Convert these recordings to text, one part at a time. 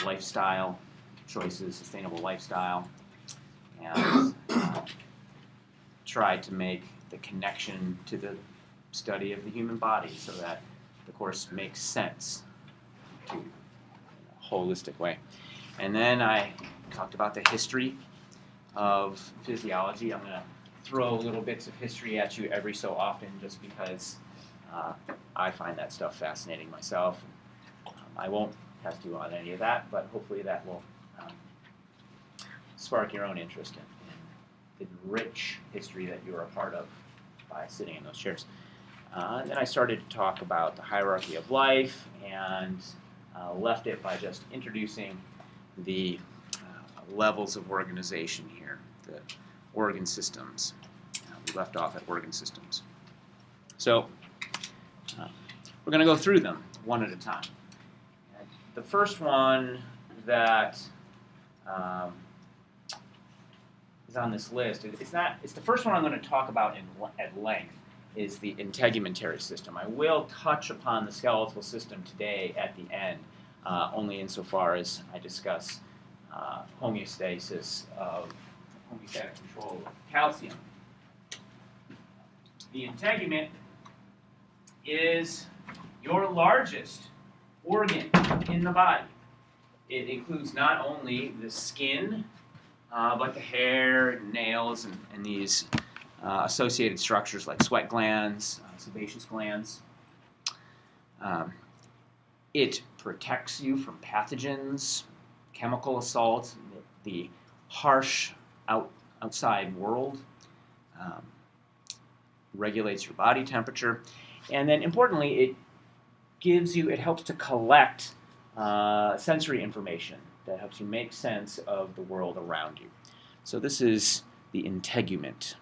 lifestyle choices, sustainable lifestyle, and try to make the connection to the study of the human body so that the course makes sense in a holistic way. And then I talked about the history of physiology. I'm going to throw little bits of history at you every so often just because I find that stuff fascinating myself. I won't test you on any of that, but hopefully that will spark your own interest in the rich history that you're a part of by sitting in those chairs. And then I started to talk about the hierarchy of life and left it by just introducing the levels of organization here, the organ systems. We left off at organ systems. So we're going to go through them one at a time. The first one that is on this list, it's the first one I'm going to talk about at length, is the integumentary system. I will touch upon the skeletal system today at the end, only insofar as I discuss homeostasis of homeostatic control of calcium. The integument is your largest organ in the body. It includes not only the skin, but the hair, nails, and these associated structures like sweat glands, sebaceous glands. It protects you from pathogens, chemical assault, the harsh outside world, regulates your body temperature, and then importantly, it helps to collect sensory information that helps you make sense of the world around you. So this is the integument.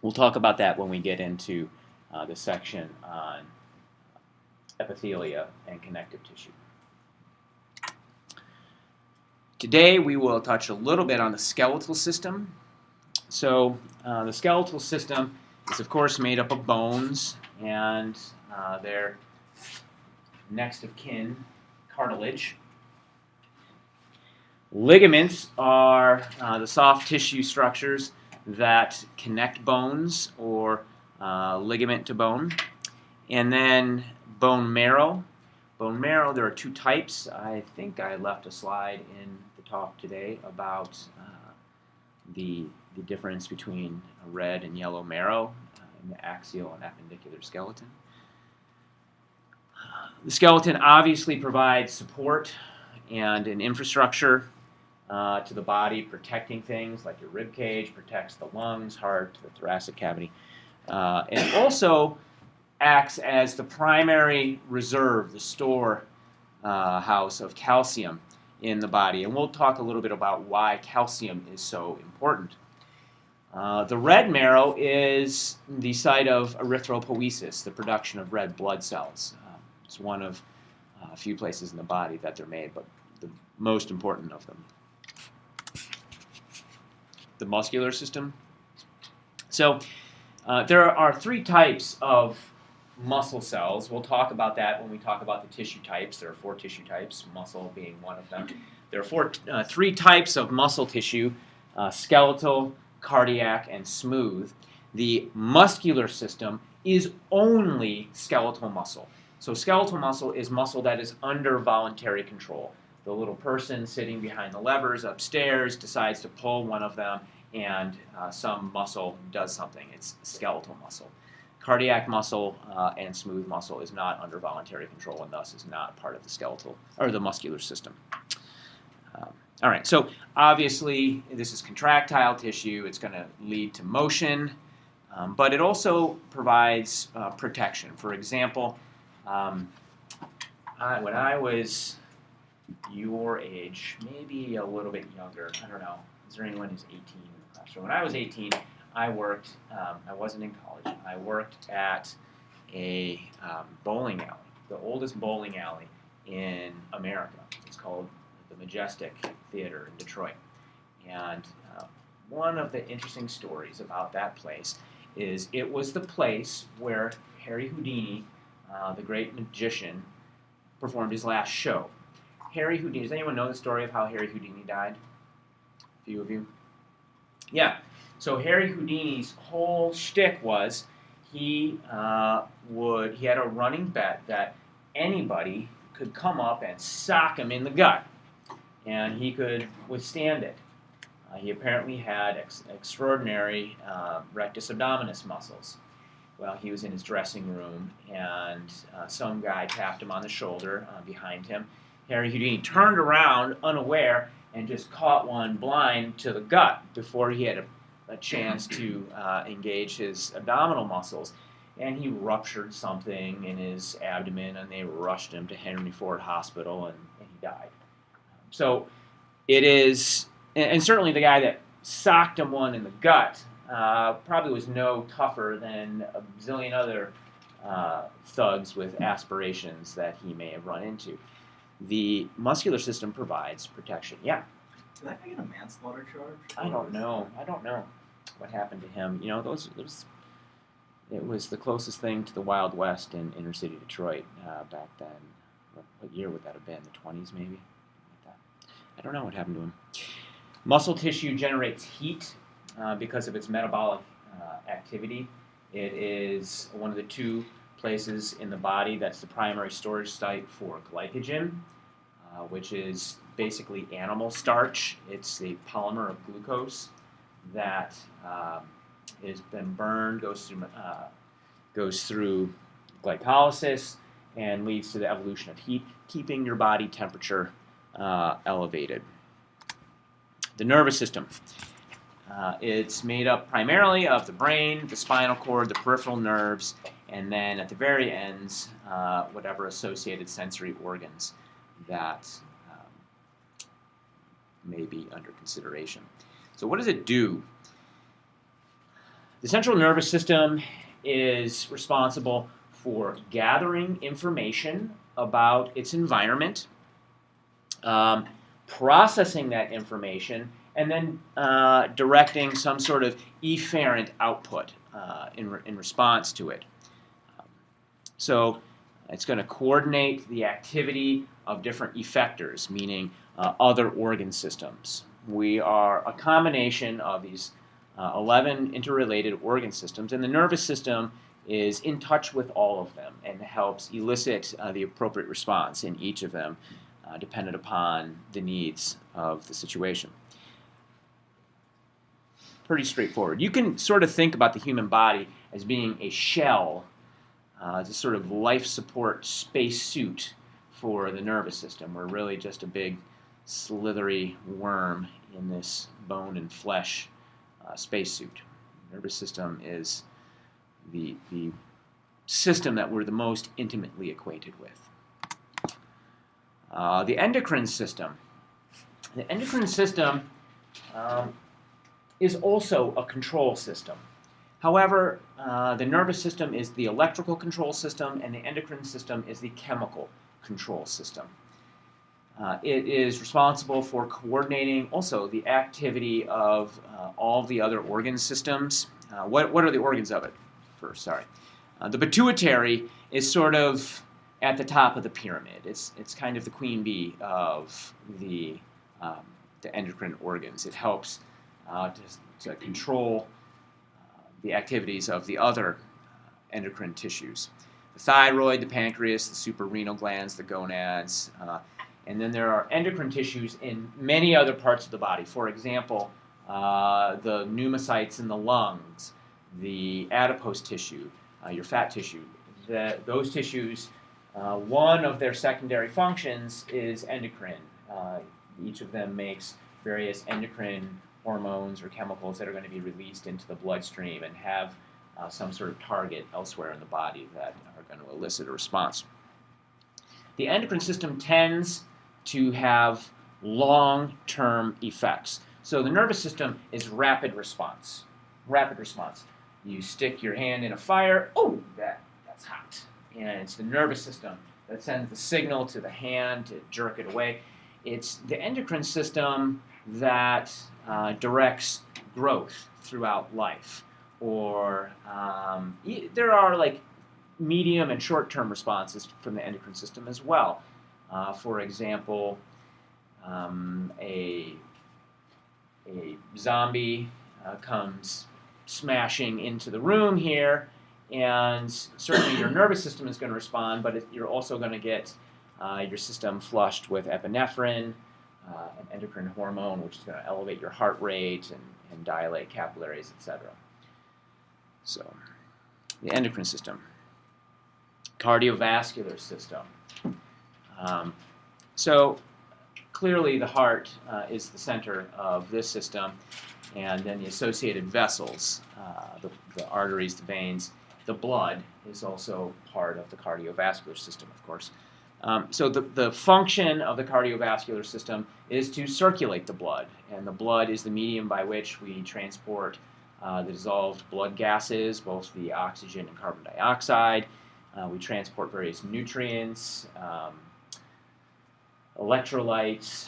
We'll talk about that when we get into the section on epithelia and connective tissue. Today we will touch a little bit on the skeletal system. So the skeletal system is of course made up of bones and their next of kin, cartilage. Ligaments are the soft tissue structures that connect bones or ligament to bone. And then bone marrow. Bone marrow, there are two types. I think I left a slide in the talk today about the difference between red and yellow marrow in the axial and appendicular skeleton. The skeleton obviously provides support and an infrastructure to the body, protecting things like your rib cage, protects the lungs, heart, the thoracic cavity, and also acts as the primary reserve, the store house of calcium in the body. And we'll talk a little bit about why calcium is so important. The red marrow is the site of erythropoiesis, the production of red blood cells. It's one of a few places in the body that they're made, but the most important of them. The muscular system. So there are three types of muscle cells. We'll talk about that when we talk about the tissue types. There are four tissue types, muscle being one of them. There are three types of muscle tissue, skeletal, cardiac, and smooth. The muscular system is only skeletal muscle. So skeletal muscle is muscle that is under voluntary control. The little person sitting behind the levers upstairs decides to pull one of them, and some muscle does something. It's skeletal muscle. Cardiac muscle and smooth muscle is not under voluntary control and thus is not part of the skeletal or the muscular system. All right, so obviously this is contractile tissue. It's going to lead to motion, but it also provides protection. For example, when I was your age, maybe a little bit younger, I don't know, is there anyone who's 18 in the class? So when I was 18, I worked, I wasn't in college, I worked at a bowling alley, the oldest bowling alley in America. It's called the Majestic Theater in Detroit. And one of the interesting stories about that place is it was the place where Harry Houdini, the great magician, performed his last show. Harry Houdini. Does anyone know the story of how Harry Houdini died? A few of you? Yeah. So Harry Houdini's whole shtick was he had a running bet that anybody could come up and sock him in the gut, and he could withstand it. He apparently had extraordinary rectus abdominis muscles. Well, he was in his dressing room, and some guy tapped him on the shoulder behind him. Harry Houdini turned around, unaware, and just caught one blind to the gut before he had a chance to engage his abdominal muscles. And he ruptured something in his abdomen, and they rushed him to Henry Ford Hospital, and he died. So it is, and certainly the guy that socked him one in the gut probably was no tougher than a zillion other thugs with aspirations that he may have run into. The muscular system provides protection. Yeah? Did that guy get a manslaughter charge? I don't know what happened to him. You know, it was the closest thing to the Wild West in inner city Detroit back then. What year would that have been? The 20s, maybe? Like that. I don't know what happened to him. Muscle tissue generates heat because of its metabolic activity. It is one of the two places in the body that's the primary storage site for glycogen, which is basically animal starch. It's the polymer of glucose that has been burned, goes through glycolysis, and leads to the evolution of heat, keeping your body temperature elevated. The nervous system. It's made up primarily of the brain, the spinal cord, the peripheral nerves, and then at the very ends, whatever associated sensory organs that may be under consideration. So what does it do? The central nervous system is responsible for gathering information about its environment, processing that information, and then directing some sort of efferent output in response to it. So it's going to coordinate the activity of different effectors, meaning other organ systems. We are a combination of these 11 interrelated organ systems, and the nervous system is in touch with all of them and helps elicit the appropriate response in each of them, dependent upon the needs of the situation. Pretty straightforward. You can sort of think about the human body as being a shell, it's a sort of life support space suit for the nervous system. We're really just a big slithery worm in this bone and flesh spacesuit. The nervous system is the system that we're the most intimately acquainted with. The endocrine system. The endocrine system is also a control system. However, the nervous system is the electrical control system, and the endocrine system is the chemical control system. It is responsible for coordinating also the activity of all the other organ systems. What are the organs of it? First, sorry. The pituitary is sort of at the top of the pyramid. It's kind of the queen bee of the endocrine organs. It helps to control the activities of the other endocrine tissues. The thyroid, the pancreas, the suprarenal glands, the gonads, and then there are endocrine tissues in many other parts of the body. For example, the pneumocytes in the lungs, the adipose tissue, your fat tissue. Those tissues, one of their secondary functions is endocrine. Each of them makes various endocrine hormones or chemicals that are going to be released into the bloodstream and have some sort of target elsewhere in the body that are going to elicit a response. The endocrine system tends to have long-term effects. So the nervous system is rapid response. Rapid response. You stick your hand in a fire, oh, that's hot. And it's the nervous system that sends the signal to the hand to jerk it away. It's the endocrine system that directs growth throughout life. Or there are like medium and short-term responses from the endocrine system as well. For example, a zombie comes smashing into the room here, and certainly your nervous system is going to respond, but you're also going to get your system flushed with epinephrine, an endocrine hormone, which is going to elevate your heart rate and dilate capillaries, etc. So, the endocrine system. Cardiovascular system. So, clearly the heart is the center of this system, and then the associated vessels, the arteries, the veins, the blood is also part of the cardiovascular system, of course. So the function of the cardiovascular system is to circulate the blood, and the blood is the medium by which we transport the dissolved blood gases, both the oxygen and carbon dioxide. We transport various nutrients, electrolytes,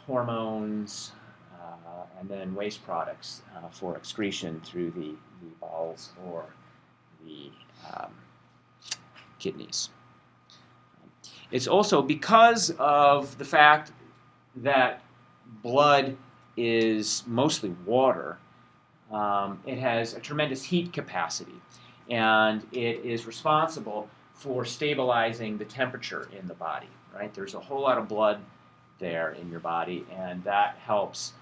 hormones, and then waste products for excretion through the bowels or the kidneys. It's also because of the fact that blood is mostly water, it has a tremendous heat capacity, and it is responsible for stabilizing the temperature in the body, right? There's a whole lot of blood there in your body, and that helps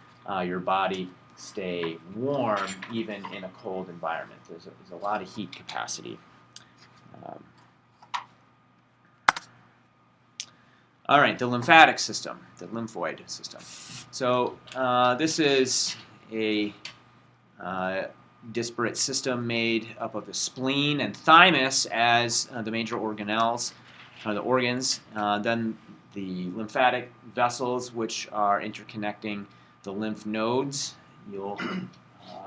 your body stay warm even in a cold environment. There's a lot of heat capacity. All right, the lymphatic system, the lymphoid system. So this is a disparate system made up of the spleen and thymus as the major organelles, the organs. Then the lymphatic vessels, which are interconnecting the lymph nodes. You'll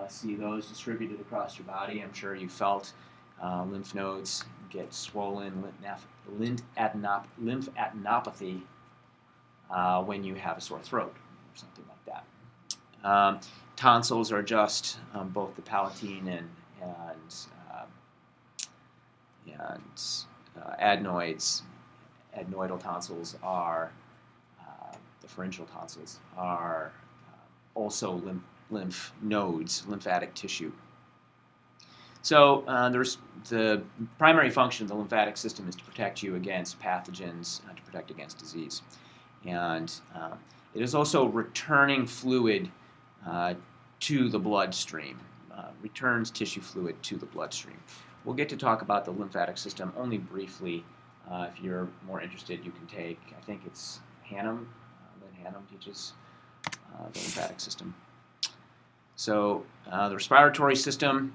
see those distributed across your body. I'm sure you felt lymph nodes get swollen, lymphadenopathy when you have a sore throat or something like that. Tonsils are just both the palatine and adenoids. Adenoidal tonsils are the pharyngeal tonsils are also lymph nodes, lymphatic tissue. So there's the primary function of the lymphatic system is to protect you against pathogens, to protect against disease. And it is also returning fluid to the bloodstream, returns tissue fluid to the bloodstream. We'll get to talk about the lymphatic system only briefly. If you're more interested, you can take, I think it's Hannum. Lynn Hannum teaches the lymphatic system. So the respiratory system.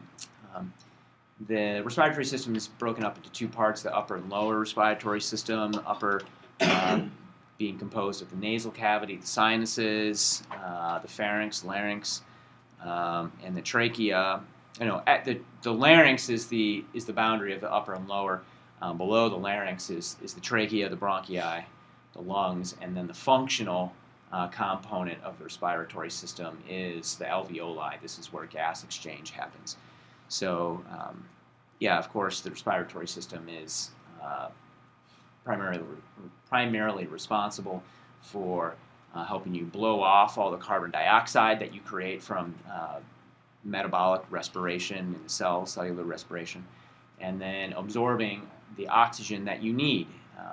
The respiratory system is broken up into two parts, the upper and lower respiratory system, the upper being composed of the nasal cavity, the sinuses, the pharynx, larynx, and the trachea. The larynx is the boundary of the upper and lower. Below the larynx is the trachea, the bronchi, the lungs, and then the functional component of the respiratory system is the alveoli. This is where gas exchange happens. So, of course, the respiratory system is primarily responsible for helping you blow off all the carbon dioxide that you create from metabolic respiration in the cells, cellular respiration, and then absorbing the oxygen that you need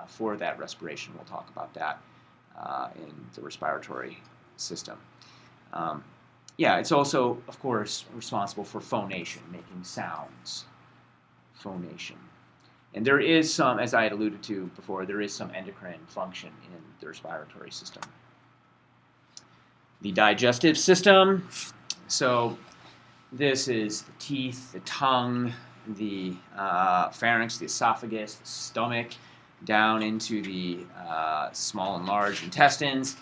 for that respiration. We'll talk about that in the respiratory system. It's also, of course, responsible for phonation, making sounds. Phonation. And there is some, as I had alluded to before, there is some endocrine function in the respiratory system. The digestive system. So this is the teeth, the tongue, the pharynx, the esophagus, the stomach, down into the small and large intestines,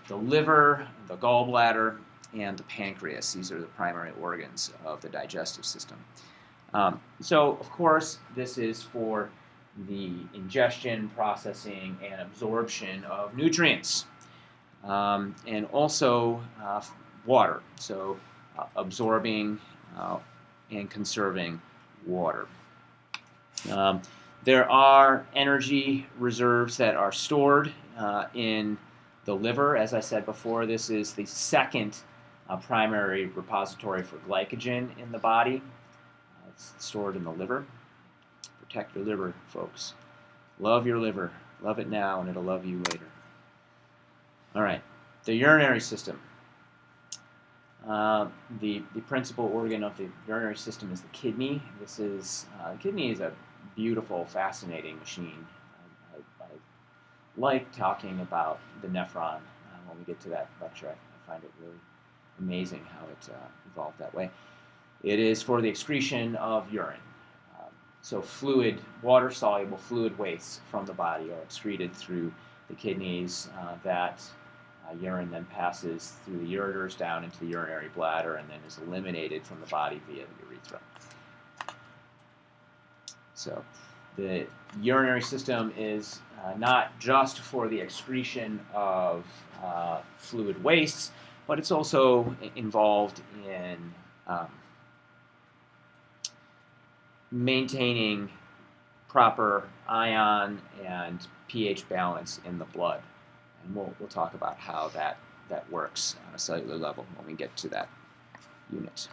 the liver, the gallbladder, and the pancreas. These are the primary organs of the digestive system. So, of course, this is for the ingestion, processing, and absorption of nutrients, and also water. So, absorbing and conserving water. There are energy reserves that are stored in the liver. As I said before, this is the second primary repository for glycogen in the body. It's stored in the liver. Protect your liver, folks. Love your liver. Love it now, and it'll love you later. All right, the urinary system. The principal organ of the urinary system is the kidney. The kidney is a beautiful, fascinating machine. I like talking about the nephron when we get to that lecture. I find it really amazing how it evolved that way. It is for the excretion of urine. So water-soluble fluid wastes from the body are excreted through the kidneys. That urine then passes through the ureters down into the urinary bladder and then is eliminated from the body via the urethra. So the urinary system is not just for the excretion of fluid wastes, but it's also involved in maintaining proper ion and pH balance in the blood. And we'll talk about how that works on a cellular level when we get to that unit.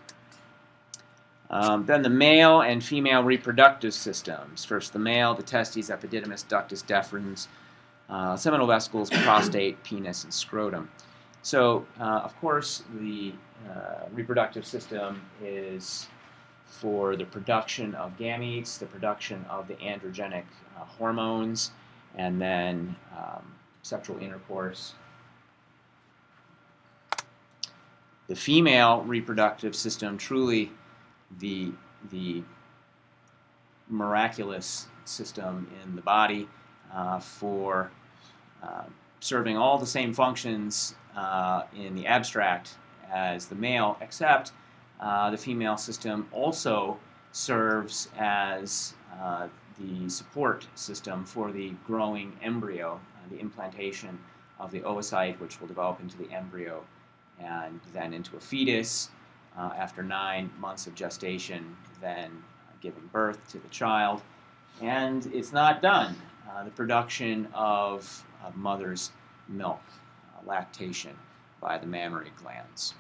Then the male and female reproductive systems. First the male, the testes, epididymis, ductus deferens, seminal vesicles, prostate, penis, and scrotum. So, of course, the reproductive system is for the production of gametes, the production of the androgenic hormones, and then sexual intercourse. The female reproductive system, truly the miraculous system in the body for serving all the same functions in the abstract as the male, except the female system also serves as the support system for the growing embryo, the implantation of the oocyte, which will develop into the embryo and then into a fetus after 9 months of gestation, then giving birth to the child. And it's not done. The production of mother's milk, lactation by the mammary glands.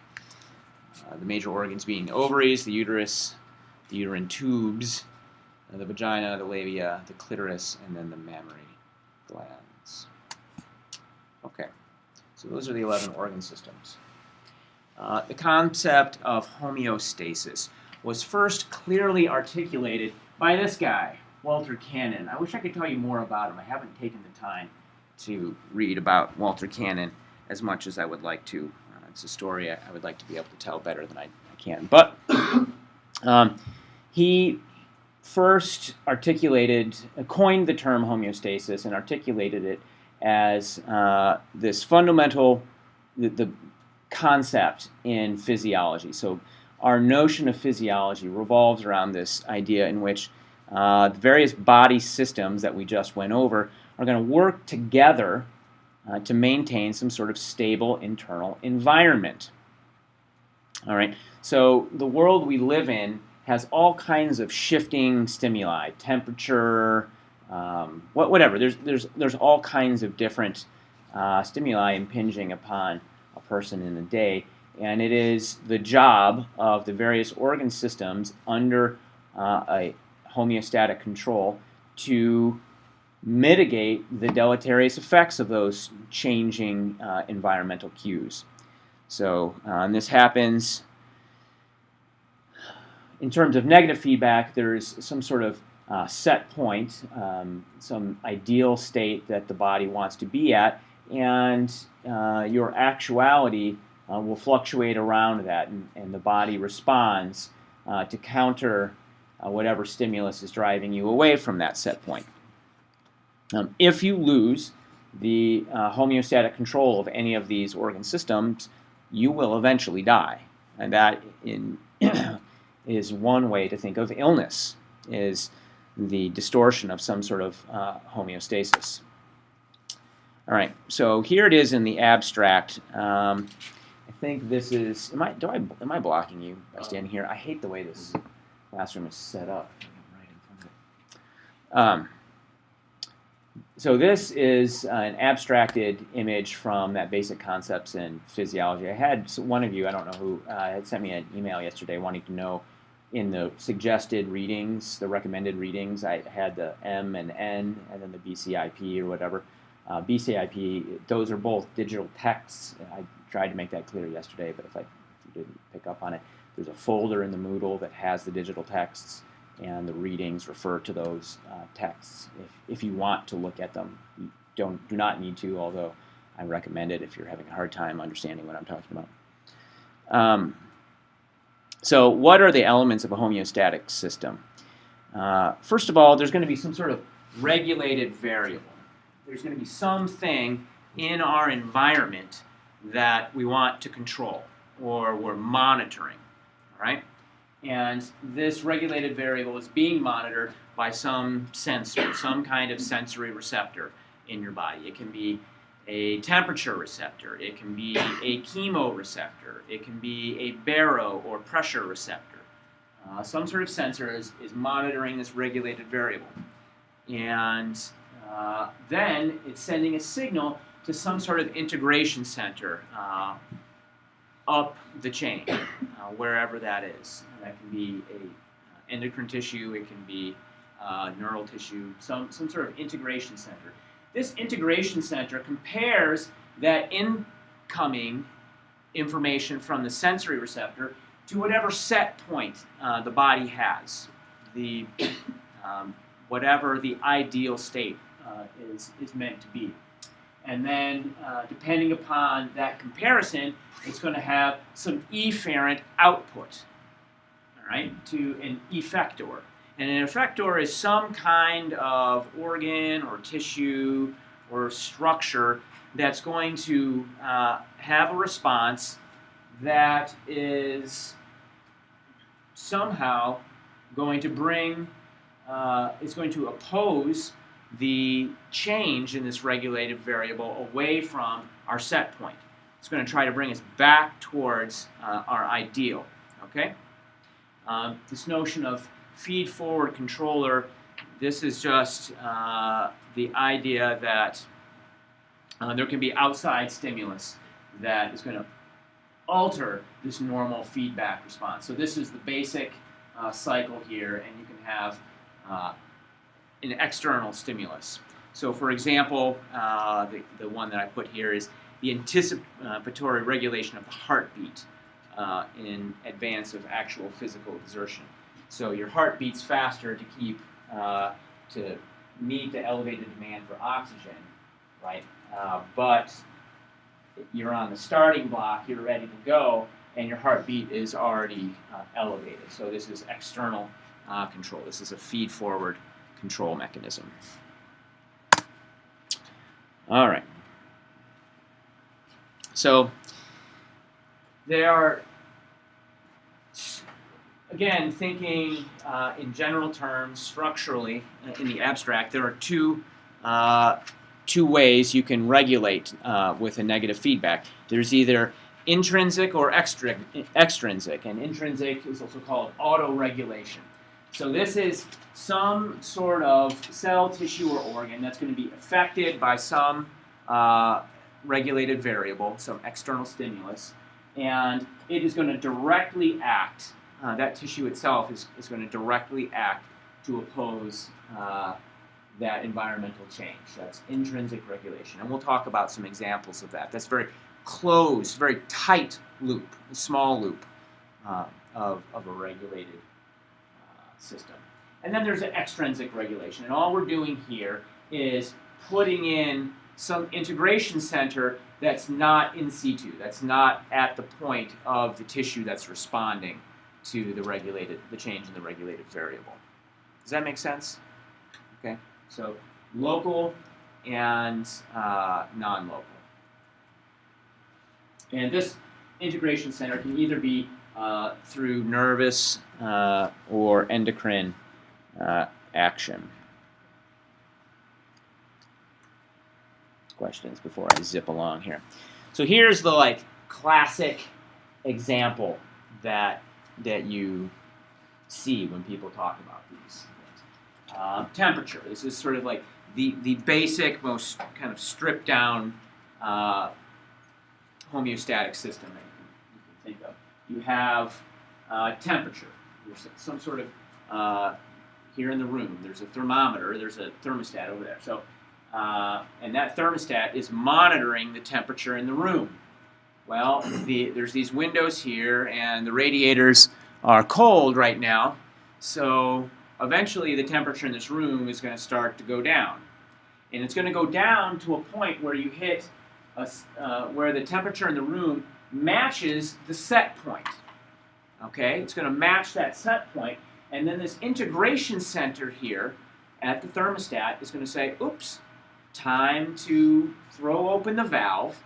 The major organs being the ovaries, the uterus, the uterine tubes, the vagina, the labia, the clitoris, and then the mammary glands. Okay, so those are the 11 organ systems. The concept of homeostasis was first clearly articulated by this guy, Walter Cannon. I wish I could tell you more about him. I haven't taken the time to read about Walter Cannon as much as I would like to. It's a story I would like to be able to tell better than I can. But he first coined the term homeostasis and articulated it as this fundamental the concept in physiology. So our notion of physiology revolves around this idea in which the various body systems that we just went over are going to work together to maintain some sort of stable internal environment. All right. So the world we live in has all kinds of shifting stimuli, temperature, whatever. There's all kinds of different stimuli impinging upon a person in a day, and it is the job of the various organ systems under a homeostatic control to mitigate the deleterious effects of those changing environmental cues. So this happens in terms of negative feedback. There's some sort of set point, some ideal state that the body wants to be at, and your actuality will fluctuate around that, and the body responds to counter whatever stimulus is driving you away from that set point. If you lose the homeostatic control of any of these organ systems, you will eventually die. And that is one way to think of illness, is the distortion of some sort of homeostasis. All right, so here it is in the abstract. I think this is, am I blocking you by standing here? I hate the way this classroom is set up. Right in front of it. So this is an abstracted image from that Basic Concepts in Physiology. I had one of you, I don't know who, had sent me an email yesterday wanting to know in the suggested readings, the recommended readings, I had the M and N and then the BCIP or whatever. BCIP, those are both digital texts. I tried to make that clear yesterday, but if you didn't pick up on it, there's a folder in the Moodle that has the digital texts, and the readings refer to those texts. If you want to look at them, you do not need to, although I recommend it if you're having a hard time understanding what I'm talking about. So what are the elements of a homeostatic system? First of all, there's going to be some sort of regulated variable. There's going to be something in our environment that we want to control or we're monitoring, all right? And this regulated variable is being monitored by some sensor, some kind of sensory receptor in your body. It can be a temperature receptor, it can be a chemoreceptor, it can be a baro or pressure receptor. Some sort of sensor is monitoring this regulated variable. And then it's sending a signal to some sort of integration center up the chain, wherever that is. And that can be a endocrine tissue, it can be neural tissue, some sort of integration center. This integration center compares that incoming information from the sensory receptor to whatever set point the body has, whatever the ideal state is meant to be. And then, depending upon that comparison, it's going to have some efferent output, all right, to an effector. And an effector is some kind of organ or tissue or structure that's going to have a response that is somehow going to is going to oppose the change in this regulated variable away from our set point. It's going to try to bring us back towards our ideal, okay? This notion of feed-forward controller, this is just the idea that there can be outside stimulus that is going to alter this normal feedback response. So this is the basic cycle here, and you can have an external stimulus. So for example, the one that I put here is the anticipatory regulation of the heartbeat in advance of actual physical exertion. So your heart beats faster to meet the elevated demand for oxygen, right? But you're on the starting block, you're ready to go, and your heartbeat is already elevated. So this is external control. This is a feed-forward control mechanism. All right. So there are, again, thinking in general terms, structurally, in the abstract, there are two ways you can regulate with a negative feedback. There's either intrinsic or extrinsic, and intrinsic is also called autoregulation. So this is some sort of cell, tissue, or organ that's going to be affected by some regulated variable, some external stimulus, and it is going to directly act, that tissue itself is going to directly act to oppose that environmental change. That's intrinsic regulation. And we'll talk about some examples of that. That's very closed, very tight loop, a small loop of a regulated system. And then there's an extrinsic regulation. And all we're doing here is putting in some integration center that's not in situ, that's not at the point of the tissue that's responding to the change in the regulated variable. Does that make sense? Okay. So local and non-local. And this integration center can either be through nervous or endocrine action. Questions before I zip along here. So here's the classic example that you see when people talk about these things. Temperature. This is sort of like the basic, most kind of stripped down homeostatic system that you can think of. You have temperature. There's some sort of here in the room. There's a thermometer. There's a thermostat over there. So, and that thermostat is monitoring the temperature in the room. Well, there's these windows here, and the radiators are cold right now. So eventually, the temperature in this room is going to start to go down, and it's going to go down to a point where you hit where the temperature in the room matches the set point. Okay, it's going to match that set point, and then this integration center here at the thermostat is going to say, oops, time to throw open the valve,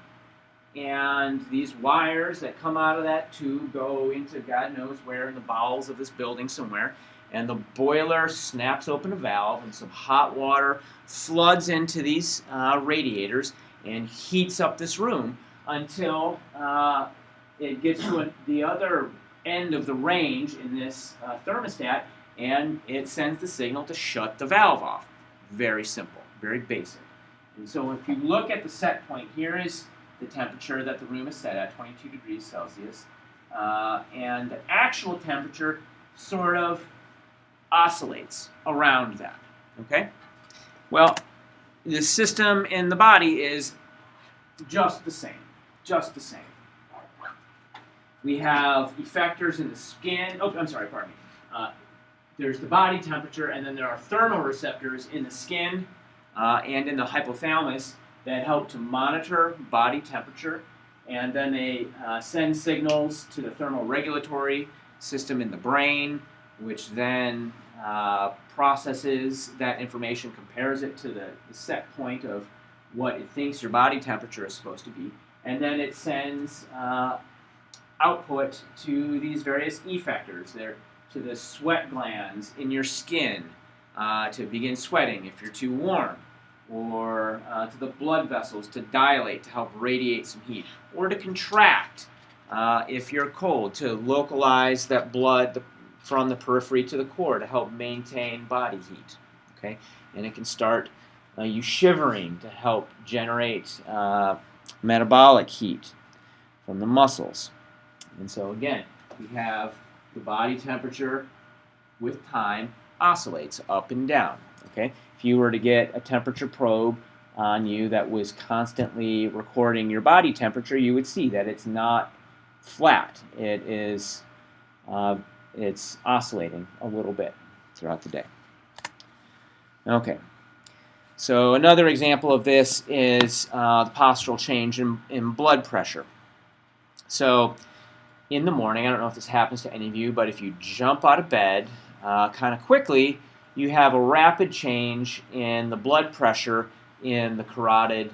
and these wires that come out of that tube go into God knows where in the bowels of this building somewhere, and the boiler snaps open a valve, and some hot water floods into these radiators and heats up this room until it gets to the other end of the range in this thermostat, and it sends the signal to shut the valve off. Very simple, very basic. And so if you look at the set point, here is the temperature that the room is set at, 22 degrees Celsius, and the actual temperature sort of oscillates around that. Okay? Well, the system in the body is just the same, just the same. We have effectors in the skin. Oh, I'm sorry, pardon me. There's the body temperature, and then there are thermoreceptors in the skin and in the hypothalamus that help to monitor body temperature, and then they send signals to the thermoregulatory system in the brain, which then processes that information, compares it to the set point of what it thinks your body temperature is supposed to be, and then it sends output to these various effectors. They're to the sweat glands in your skin to begin sweating if you're too warm, or to the blood vessels to dilate to help radiate some heat, or to contract if you're cold, to localize that blood from the periphery to the core to help maintain body heat. Okay, and it can start you shivering to help generate metabolic heat from the muscles. And so again, we have the body temperature with time oscillates up and down. Okay, if you were to get a temperature probe on you that was constantly recording your body temperature, you would see that it's not flat. It is it's oscillating a little bit throughout the day. Okay, so another example of this is the postural change in blood pressure. So in the morning, I don't know if this happens to any of you, but if you jump out of bed kind of quickly, you have a rapid change in the blood pressure in the carotid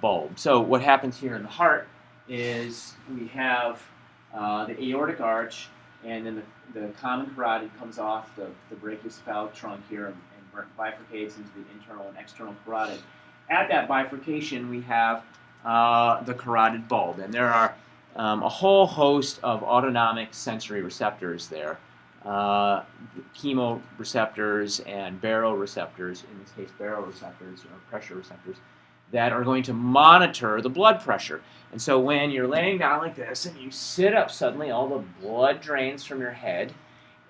bulb. So what happens here in the heart is we have the aortic arch, and then the common carotid comes off the brachiocephalic trunk here and bifurcates into the internal and external carotid. At that bifurcation, we have the carotid bulb, and there are a whole host of autonomic sensory receptors there, chemoreceptors and baroreceptors, in this case baroreceptors or pressure receptors, that are going to monitor the blood pressure. And so when you're laying down like this and you sit up suddenly, all the blood drains from your head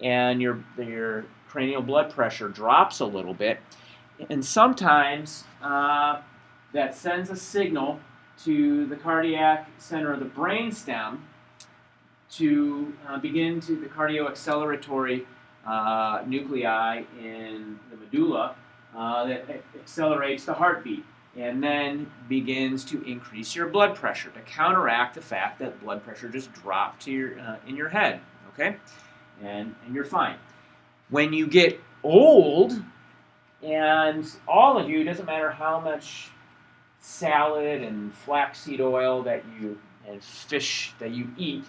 and your cranial blood pressure drops a little bit, and sometimes that sends a signal to the cardiac center of the brainstem to begin to the cardioacceleratory nuclei in the medulla that accelerates the heartbeat and then begins to increase your blood pressure to counteract the fact that blood pressure just dropped to your in your head, okay? And you're fine. When you get old, and all of you, doesn't matter how much salad and flaxseed oil and fish that you eat,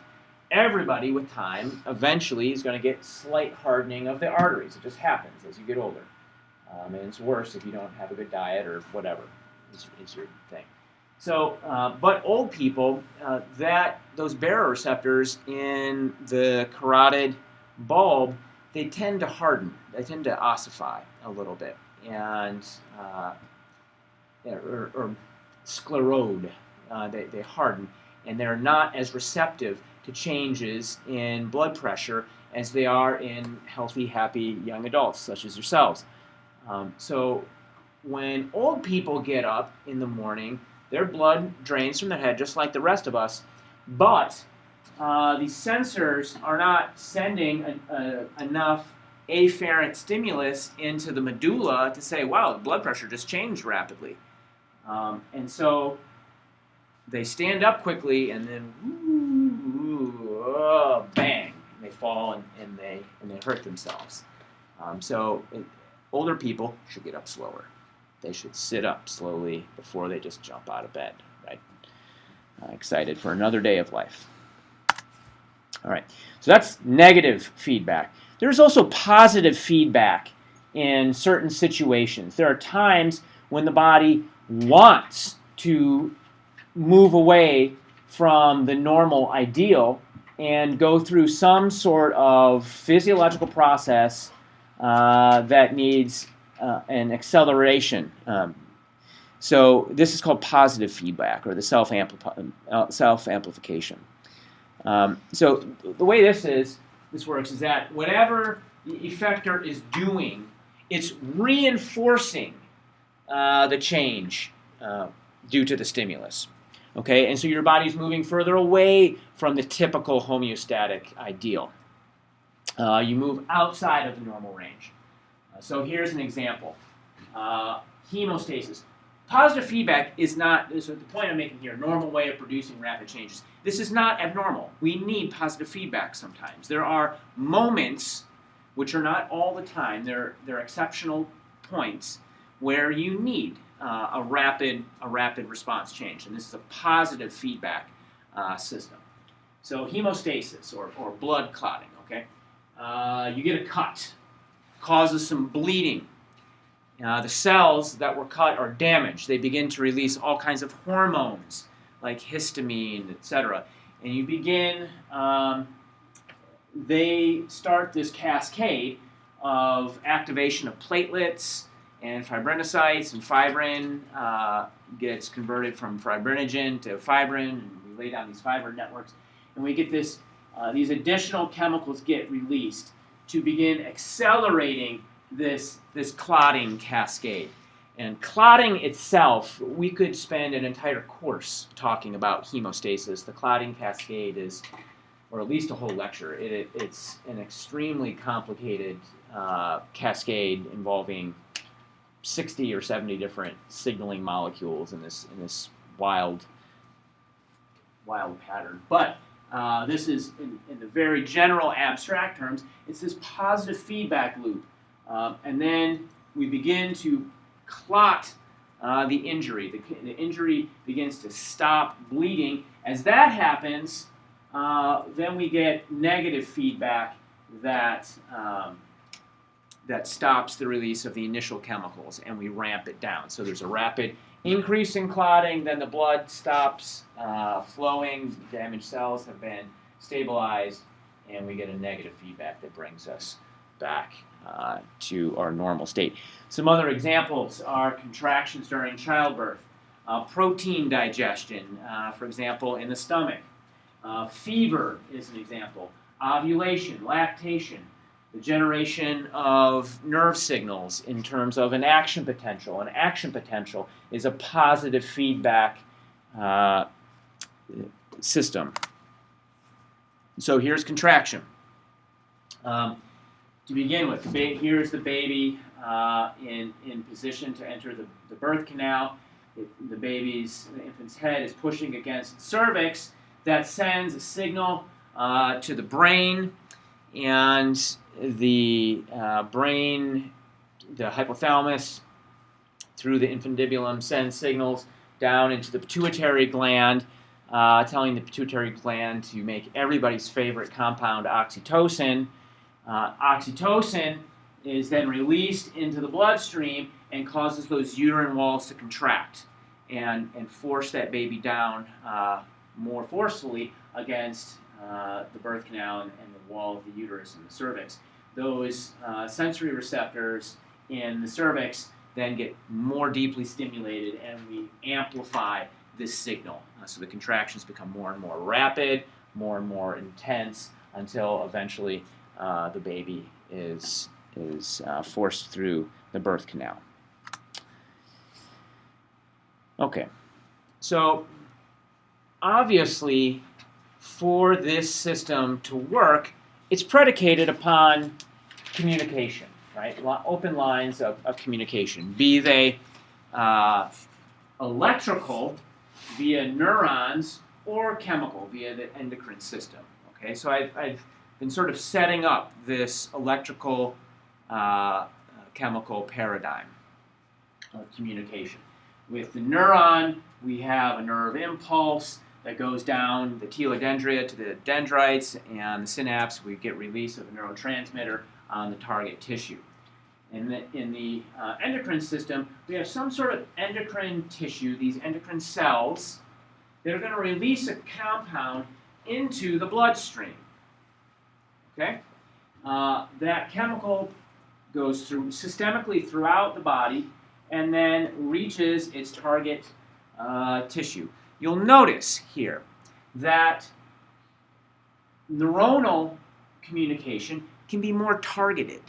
everybody with time eventually is going to get slight hardening of the arteries. It just happens as you get older. And it's worse if you don't have a good diet or whatever is your thing. So, but old people, those baroreceptors in the carotid bulb, they tend to harden. They tend to ossify a little bit. and or sclerode. They harden, and they're not as receptive to changes in blood pressure as they are in healthy, happy young adults, such as yourselves. So when old people get up in the morning, their blood drains from their head just like the rest of us, but these sensors are not sending enough afferent stimulus into the medulla to say, wow, the blood pressure just changed rapidly. And so they stand up quickly, and then bang, they fall and they hurt themselves. Older people should get up slower. They should sit up slowly before they just jump out of bed, right? Excited for another day of life. All right, so that's negative feedback. There's also positive feedback in certain situations. There are times when the body wants to move away from the normal ideal and go through some sort of physiological process that needs an acceleration. So this is called positive feedback, or the self-amplification. So the way this works is that whatever the effector is doing, it's reinforcing the change due to the stimulus. Okay, and so your body's moving further away from the typical homeostatic ideal. You move outside of the normal range. So here's an example. Hemostasis. Positive feedback is not, this is the point I'm making here, normal way of producing rapid changes. This is not abnormal. We need positive feedback sometimes. There are moments, which are not all the time, they're exceptional points, where you need a rapid response change. And this is a positive feedback system. So hemostasis, or blood clotting, okay? You get a cut, causes some bleeding. The cells that were cut are damaged. They begin to release all kinds of hormones, like histamine, etc. And you begin, they start this cascade of activation of platelets and fibrinocytes, and fibrin gets converted from fibrinogen to fibrin, and we lay down these fibrin networks, and we get this, these additional chemicals get released to begin accelerating this clotting cascade. And clotting itself, we could spend an entire course talking about hemostasis. The clotting cascade is, or at least a whole lecture, it's an extremely complicated cascade involving 60 or 70 different signaling molecules in this wild pattern. But this is, in the very general abstract terms, it's this positive feedback loop. And then we begin to clot the injury. The injury begins to stop bleeding. As that happens, then we get negative feedback that stops the release of the initial chemicals, and we ramp it down. So there's a rapid increase in clotting, then the blood stops flowing, damaged cells have been stabilized, and we get a negative feedback that brings us back to our normal state. Some other examples are contractions during childbirth, protein digestion, for example, in the stomach. Fever is an example. Ovulation, lactation, the generation of nerve signals in terms of an action potential. An action potential is a positive feedback system. So here's contraction. To begin with, here's the baby in position to enter the birth canal. The infant's head is pushing against the cervix. That sends a signal to the brain, and the brain, the hypothalamus, through the infundibulum, sends signals down into the pituitary gland, telling the pituitary gland to make everybody's favorite compound, oxytocin. Oxytocin is then released into the bloodstream and causes those uterine walls to contract and force that baby down more forcefully against the birth canal and the wall of the uterus and the cervix. Those sensory receptors in the cervix then get more deeply stimulated, and we amplify this signal. So the contractions become more and more rapid, more and more intense, until eventually the baby is forced through the birth canal. Okay, so obviously for this system to work, it's predicated upon communication, right? Open lines of communication, be they electrical via neurons or chemical via the endocrine system. Okay, so I've been sort of setting up this electrical chemical paradigm of communication. With the neuron, we have a nerve impulse that goes down the telodendria to the dendrites, and the synapse, we get release of a neurotransmitter on the target tissue. In the endocrine system, we have some sort of endocrine tissue, these endocrine cells, that are going to release a compound into the bloodstream. Okay? That chemical goes through systemically throughout the body and then reaches its target tissue. You'll notice here that neuronal communication can be more targeted.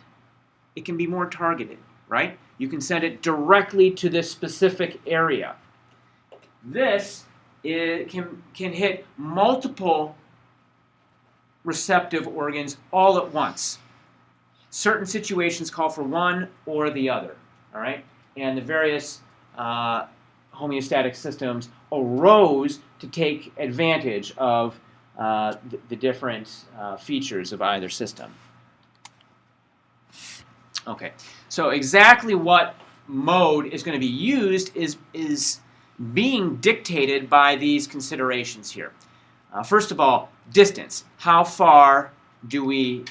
It can be more targeted, right? You can send it directly to this specific area. This can hit multiple receptive organs all at once. Certain situations call for one or the other, all right? And the various homeostatic systems arose to take advantage of the different features of either system. Okay, so exactly what mode is going to be used is being dictated by these considerations here. First of all, distance. How far do we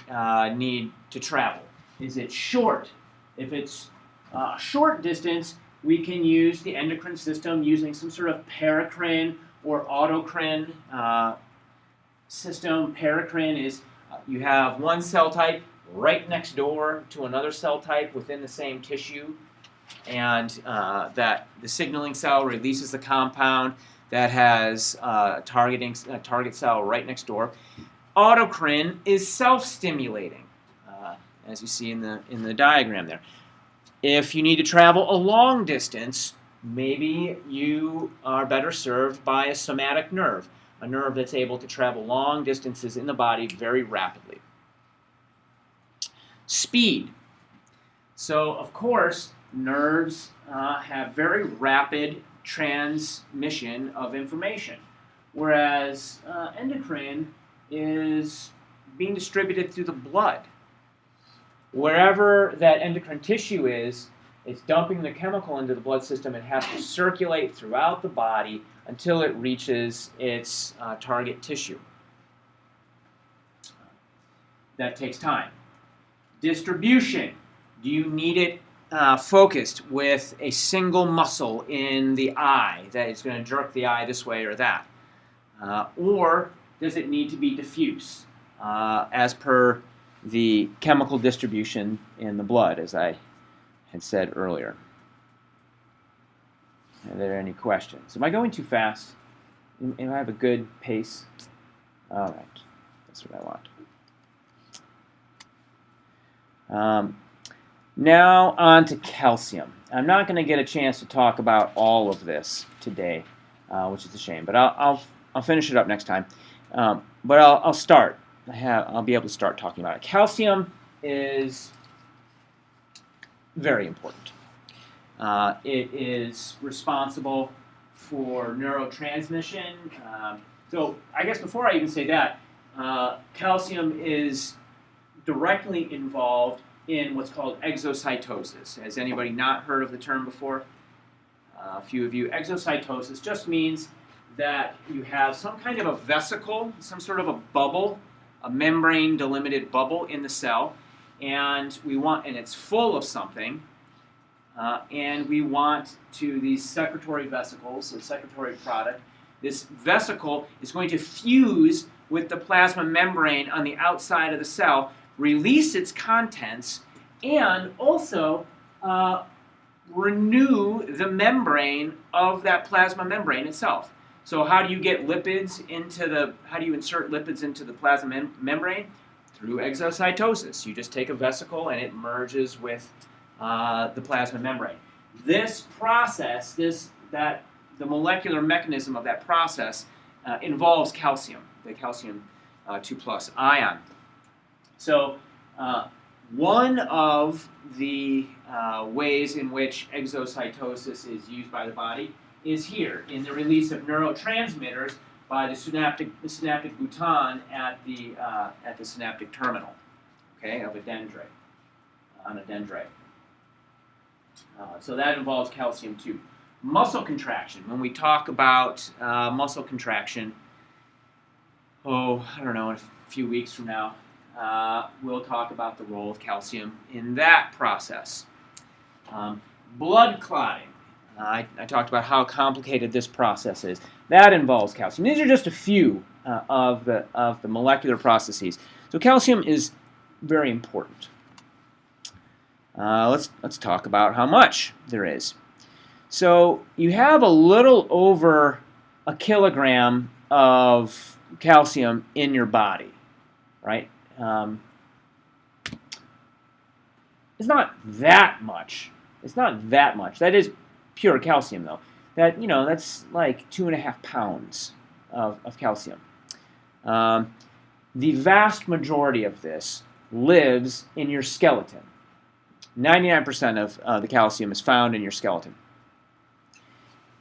need to travel? Is it short? If it's a short distance, we can use the endocrine system using some sort of paracrine or autocrine system. Paracrine is you have one cell type right next door to another cell type within the same tissue, and that the signaling cell releases the compound that has a target cell right next door. Autocrine is self-stimulating, as you see in the diagram there. If you need to travel a long distance, maybe you are better served by a somatic nerve, a nerve that's able to travel long distances in the body very rapidly. Speed. So, of course, nerves have very rapid transmission of information, whereas endocrine is being distributed through the blood. Wherever that endocrine tissue is, it's dumping the chemical into the blood system and has to circulate throughout the body until it reaches its target tissue. That takes time. Distribution. Do you need it focused with a single muscle in the eye that is going to jerk the eye this way or that? Or does it need to be diffuse as per the chemical distribution in the blood, as I had said earlier? Are there any questions? Am I going too fast? Am I have a good pace? All right, that's what I want. Now on to calcium. I'm not going to get a chance to talk about all of this today, which is a shame, but I'll finish it up next time. But I'll start. I'll be able to start talking about it. Calcium is very important. It is responsible for neurotransmission. So I guess before I even say that, calcium is directly involved in what's called exocytosis. Has anybody not heard of the term before? A few of you. Exocytosis just means that you have some kind of a vesicle, some sort of a bubble, a membrane delimited bubble in the cell, and it's full of something, and we want to these secretory vesicles, or secretory product. This vesicle is going to fuse with the plasma membrane on the outside of the cell, release its contents, and also renew the membrane of that plasma membrane itself. So how do you get lipids into the, how do you insert lipids into the plasma membrane? Through exocytosis. You just take a vesicle and it merges with the plasma membrane. This process, the molecular mechanism of that process involves calcium, the calcium 2+ ion. So one of the ways in which exocytosis is used by the body is here in the release of neurotransmitters by the synaptic bouton at the synaptic terminal, okay, of a dendrite, on a dendrite. So that involves calcium too. Muscle contraction. When we talk about muscle contraction, I don't know, in a few weeks from now, we'll talk about the role of calcium in that process. Blood clotting. I talked about how complicated this process is. That involves calcium. These are just a few of the molecular processes. So calcium is very important. Let's talk about how much there is. So you have a little over a kilogram of calcium in your body, right? It's not that much. It's not that much. That is pure calcium, though. That's like 2.5 pounds of calcium. The vast majority of this lives in your skeleton. 99% of the calcium is found in your skeleton.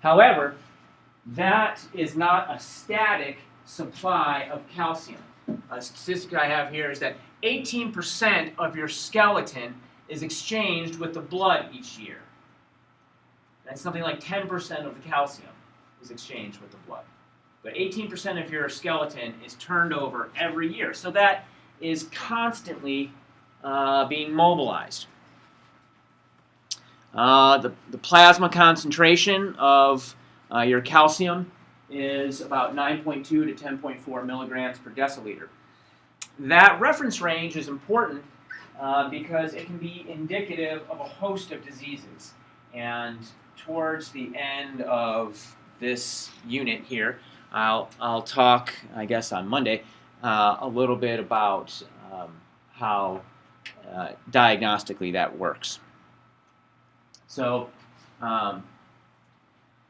However, that is not a static supply of calcium. A statistic I have here is that 18% of your skeleton is exchanged with the blood each year. That's something like 10% of the calcium is exchanged with the blood. But 18% of your skeleton is turned over every year. So that is constantly being mobilized. The plasma concentration of your calcium is about 9.2 to 10.4 milligrams per deciliter. That reference range is important because it can be indicative of a host of diseases. And towards the end of this unit here, I'll talk, I guess on Monday, a little bit about how diagnostically that works. So, out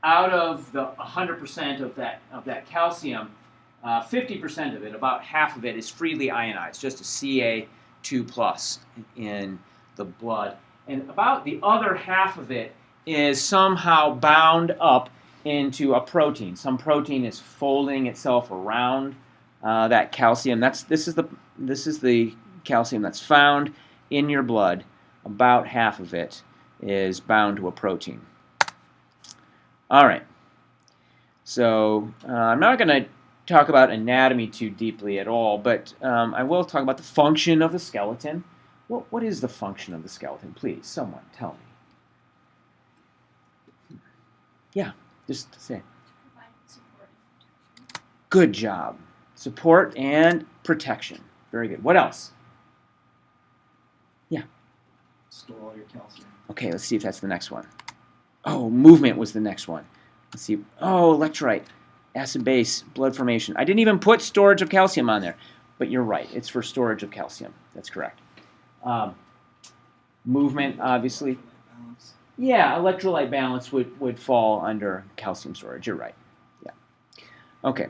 of the 100% of that calcium, 50% of it, about half of it, is freely ionized, just a Ca2+ in the blood, and about the other half of it is somehow bound up into a protein. Some protein is folding itself around that calcium. This is the calcium that's found in your blood. About half of it is bound to a protein. All right. So I'm not going to talk about anatomy too deeply at all, but I will talk about the function of the skeleton. What is the function of the skeleton? Please, someone tell me. Yeah, just say. Provide support and protection. Good job. Support and protection. Very good. What else? Yeah. Store all your calcium. Okay, let's see if that's the next one. Oh, movement was the next one. Let's see. Oh, electrolyte, acid base, blood formation. I didn't even put storage of calcium on there, but you're right. It's for storage of calcium. That's correct. Movement, obviously. Balance. Yeah, electrolyte balance would fall under calcium storage. You're right. Yeah. Okay.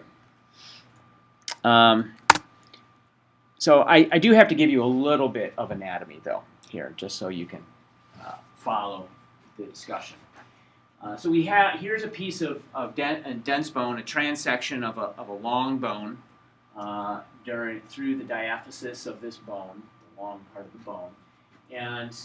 So I do have to give you a little bit of anatomy, though, here, just so you can follow the discussion. So here's a piece of dense bone, a transection of a long bone through the diaphysis of this bone, the long part of the bone. And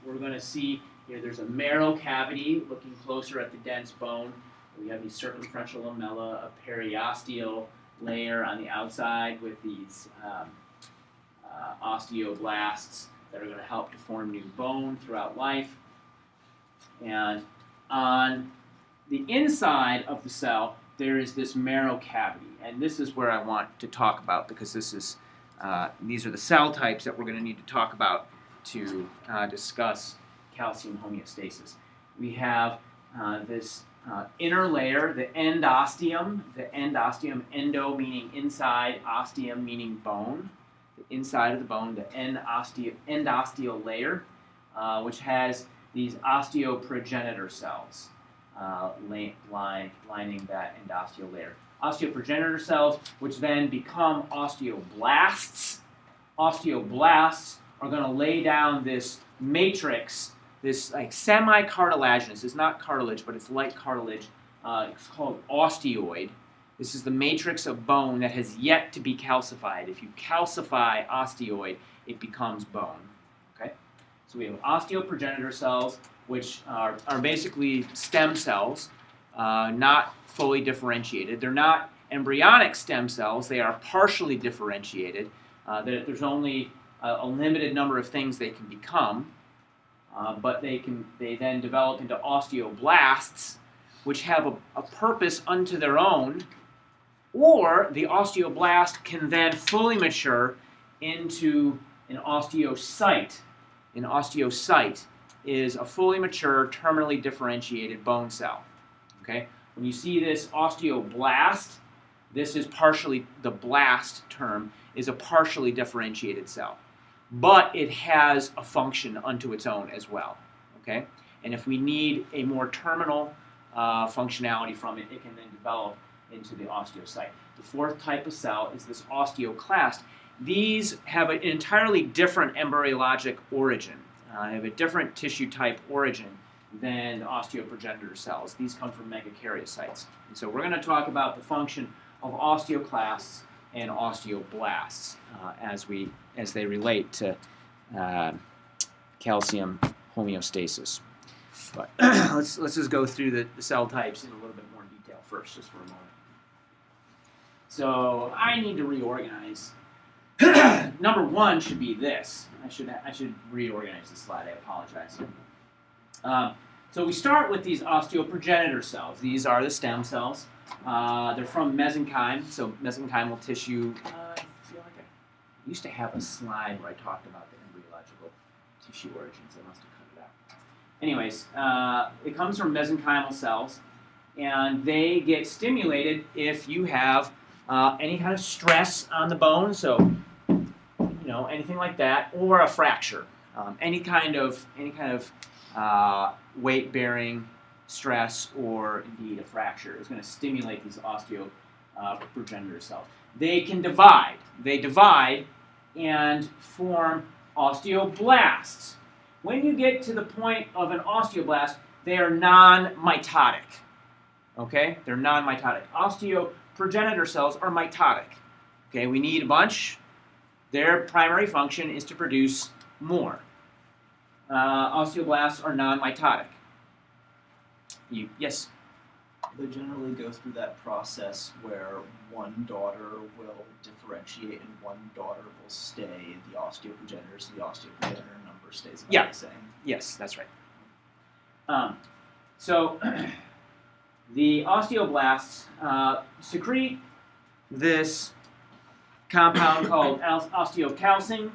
we're going to see here there's a marrow cavity looking closer at the dense bone. We have these circumferential lamella, a periosteal layer on the outside with these osteoblasts that are going to help to form new bone throughout life. And on the inside of the cell, there is this marrow cavity. And this is where I want to talk about, because these are the cell types that we're going to need to talk about to discuss calcium homeostasis. We have this inner layer, the endosteum, endo meaning inside, osteum meaning bone, the inside of the bone, the endosteal layer, which has these osteoprogenitor cells lining that endosteal layer. Osteoprogenitor cells, which then become osteoblasts. Osteoblasts are going to lay down this matrix, this like semi-cartilaginous. It's not cartilage, but it's like cartilage. It's called osteoid. This is the matrix of bone that has yet to be calcified. If you calcify osteoid, it becomes bone. Okay? So we have osteoprogenitor cells, which are basically stem cells, not fully differentiated. They're not embryonic stem cells. They are partially differentiated. There's only a limited number of things they can become, but they then develop into osteoblasts, which have a purpose unto their own, or the osteoblast can then fully mature into an osteocyte. An osteocyte is a fully mature, terminally differentiated bone cell. Okay? When you see this osteoblast, this is partially, the blast term is a partially differentiated cell. But it has a function unto its own as well. Okay? And if we need a more terminal functionality from it, it can then develop into the osteocyte. The fourth type of cell is this osteoclast. These have an entirely different embryologic origin. They have a different tissue type origin than the osteoprogenitor cells. These come from megakaryocytes. And so we're going to talk about the function of osteoclasts and osteoblasts as they relate to calcium homeostasis. But let's just go through the cell types in a little bit more detail first, just for a moment. So I need to reorganize. Number one should be this. I should reorganize the slide. I apologize. So we start with these osteoprogenitor cells. These are the stem cells. They're from mesenchyme, so mesenchymal tissue. I feel like I used to have a slide where I talked about the embryological tissue origins. I must have cut it out. Anyways, it comes from mesenchymal cells, and they get stimulated if you have any kind of stress on the bone, so anything like that, or a fracture, any kind of weight-bearing stress, or indeed a fracture is going to stimulate these osteoprogenitor cells. They can divide. They divide and form osteoblasts. When you get to the point of an osteoblast, they are non-mitotic. Okay? They're non-mitotic. Osteoprogenitor cells are mitotic. Okay, we need a bunch. Their primary function is to produce more. Osteoblasts are non-mitotic. Yes? They generally go through that process where one daughter will differentiate and one daughter will stay the osteoprogenitor, so the osteoprogenitor number stays about the same. Yes, that's right. So the osteoblasts secrete this compound called osteocalcin,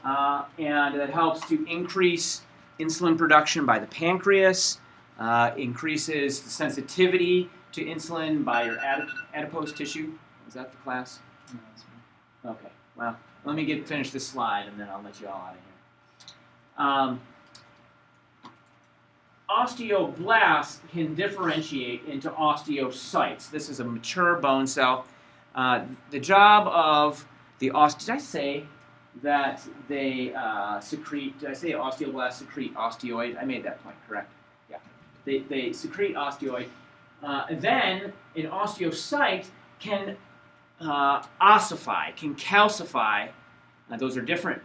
and that helps to increase insulin production by the pancreas, increases the sensitivity to insulin by your adipose tissue. Is that the class? No, that's fine. Okay, well, let me finish this slide and then I'll let you all out of here. Osteoblasts can differentiate into osteocytes. This is a mature bone cell. The job of the did I say that they secrete, did I say osteoblasts secrete osteoid? I made that point, correct? Yeah. They secrete osteoid. Then an osteocyte can ossify, can calcify. Those are different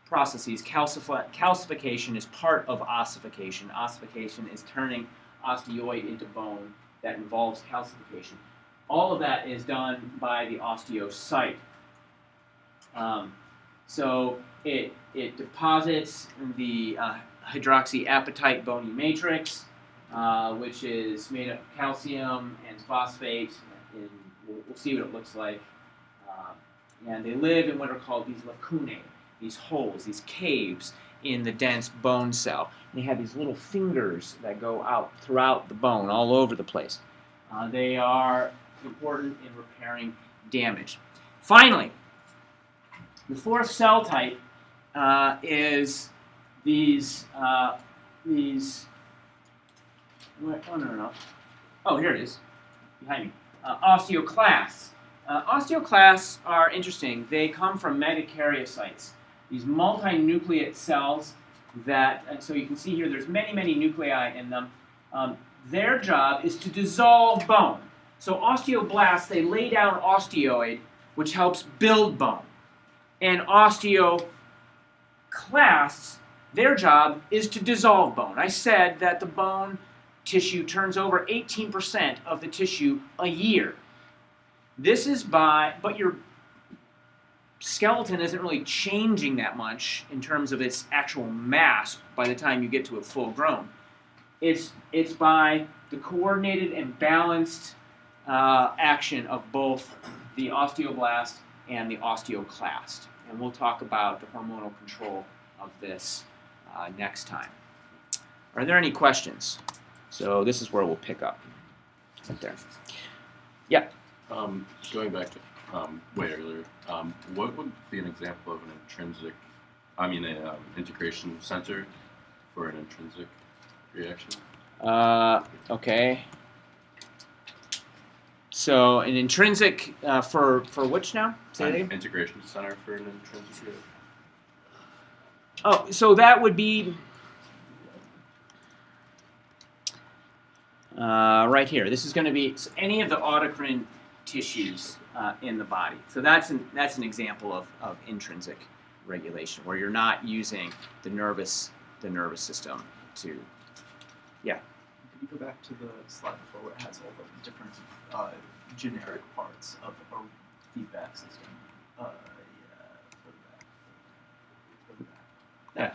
processes. Calcification is part of ossification. Ossification is turning osteoid into bone. That involves calcification. All of that is done by the osteocyte. So it deposits the hydroxyapatite bony matrix, which is made of calcium and phosphate. And we'll see what it looks like. And they live in what are called these lacunae, these holes, these caves in the dense bone cell. They have these little fingers that go out throughout the bone, all over the place. They are important in repairing damage. Finally, the fourth cell type is these. Oh, no. Oh, here it is, behind me. Osteoclasts. Osteoclasts are interesting. They come from megakaryocytes, these multinucleate cells that, and so you can see here, there's many nuclei in them. Their job is to dissolve bone. So osteoblasts, they lay down osteoid, which helps build bone. And osteoclasts, their job is to dissolve bone. I said that the bone tissue turns over 18% of the tissue a year. This is but your skeleton isn't really changing that much in terms of its actual mass by the time you get to a full grown. It's by the coordinated and balanced action of both the osteoblast and the osteoclast. And we'll talk about the hormonal control of this next time. Are there any questions? So this is where we'll pick up. Right there. Yeah. Going back to way earlier, what would be an example of an integration center for an intrinsic reaction? Okay. So an intrinsic for which now? Say that again? Integration center for an intrinsic reaction. Oh, so that would be right here. This is going to be any of the autocrine tissues in the body. So that's an example of intrinsic regulation, where you're not using the nervous system to. Yeah. Could you go back to the slide before where it has all the different generic parts of a feedback system? Yeah.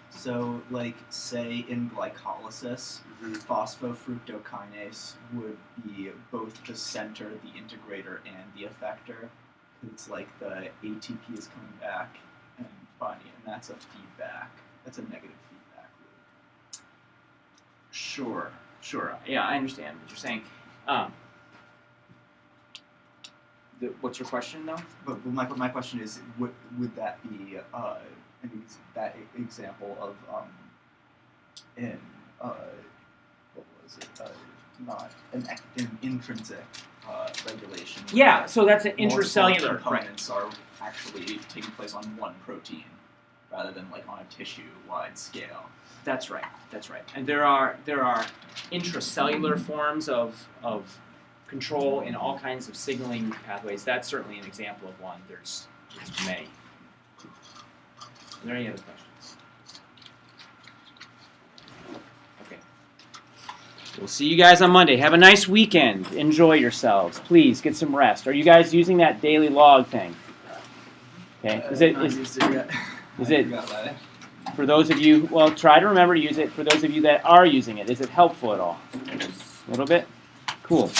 So, like, say in glycolysis, phosphofructokinase would be both the center, the integrator, and the effector. It's like the ATP is coming back and binding, and that's a feedback. That's a negative feedback loop. Sure. Yeah, I understand what you're saying. What's your question, though? But my question is, would that be that example of what was it? Not an intrinsic regulation. Yeah, so that's an Multiple intracellular. Right. components are actually taking place on one protein rather than like on a tissue-wide scale. That's right. And there are intracellular forms of control in all kinds of signaling pathways. That's certainly an example of one. There's many. Are there any other questions? Okay. We'll see you guys on Monday. Have a nice weekend. Enjoy yourselves. Please get some rest. Are you guys using that daily log thing? Okay. Is it for those of you? Well, try to remember to use it. For those of you that are using it, is it helpful at all? A little bit. Cool.